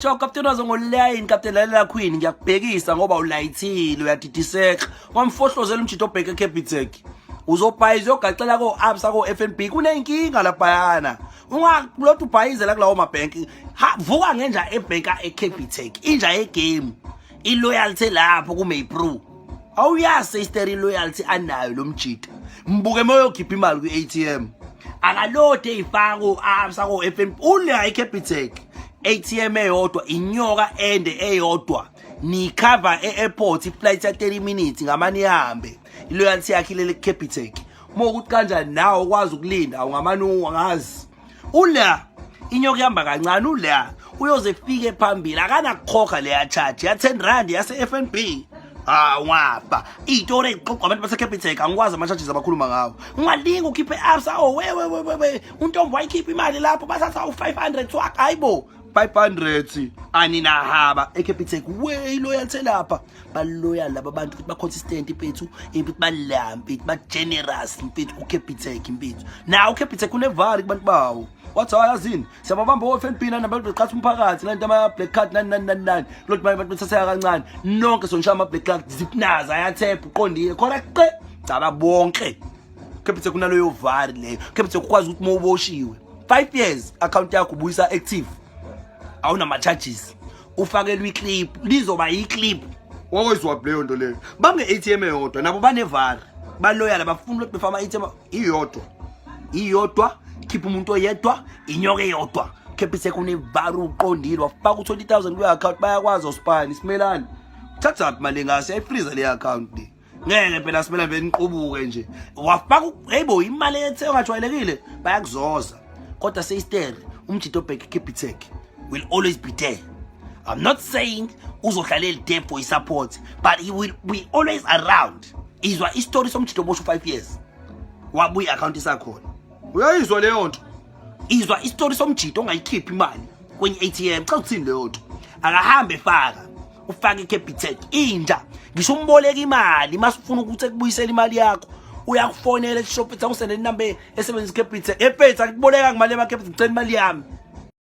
Cho Captain wazongoline Captain Lalela Queen ngiyakubhekisa ngoba ulayithile uyadidiseka wamfohlozela umjito obheke eCapitec uzobhayiza uyogacela ko absa ko FNB kunenkinga laphayana ungakulothu ubhayizela kulawo mabhenki vuka ngenja ebhenka eCapitec inja yegame iloyalty lapho kuMaypro awuyazi history loyalty anayo lo mjito mbuke moyokhipha imali ku-ATM akalode ifako absa ko FNB ule eCapitec ATM eyodwa inyoka ende eyodwa ni cover e-airport iflight ya 30 minutes ngamani ihambe iloyalty yakhe lele Capitec mokuthi kanjani nawe ukwazi ukulinda awungamanu angazi ula inyoka ihamba kancane ula uyoze fike phambili akana kukhokha le ya charge ya 10 rand yase FNB ngapha itori eqoqa abantu base Capitec angikwazi ama charges abakhuluma ngawo ungalinga ukhiphe absa we untombo wayikhipha imali lapho basatha u500 swak hayibo 500 anina haba eCapitec we loyalty lapha baloyal laba bantu ukuthi ba consistent impethu impethu balambi ba generous impethu uCapitec impethu na uCapitec unevari kubantu bawo wathi ayazini siyababamba oFNB nabantu beqhatha umphakathi nanto ama black card nani lothi abantu bethatha kancane nonke sonke ama black card zipnaza ayathepha uqondile correct caba bonke Capitec kunaloyo vari leyo Capitec ukwazi ukuthi mawuboshiwe 5 years account yakho ubuyisa active awuna ma charges ufakelwe iclip lizoba iclip wakwezwa leyo nto leyo bange ATM eyodwa nabo banevari baloyala bafuna ukuthi befama ATM iyodwa khipha umuntu oyedwa inyoka eyodwa Capitec kunevari uqondile wafaka u20,000 ku account bayakwazi ospan isimelani thatha imali ngase ayifreeze le account le ngeke phela simela beniqubuke nje wafaka hayibo imali ethe ongajwayelekile bayakuzoza kodwa seyisteri umjito obheke Capitec will always be there. I'm not saying uzohlalela there for his support, but he will be always around. Izwa history somjito bosho 5 years. Wabuya account isakhona. Uyayizwa leyo nto. Izwa history somjito ongayikhipha imali kwenye ATM. Cha uthini leyo nto. Akahambe faka. Ufake Capitec inja. Ngisho umboleka imali masifuna ukuthi ekubuyisela imali yakho. Uyakufonela eShopita usende inamba esebenzisa Capitec. Ephetha kuboleka ngemali eMarket ngicela imali yami.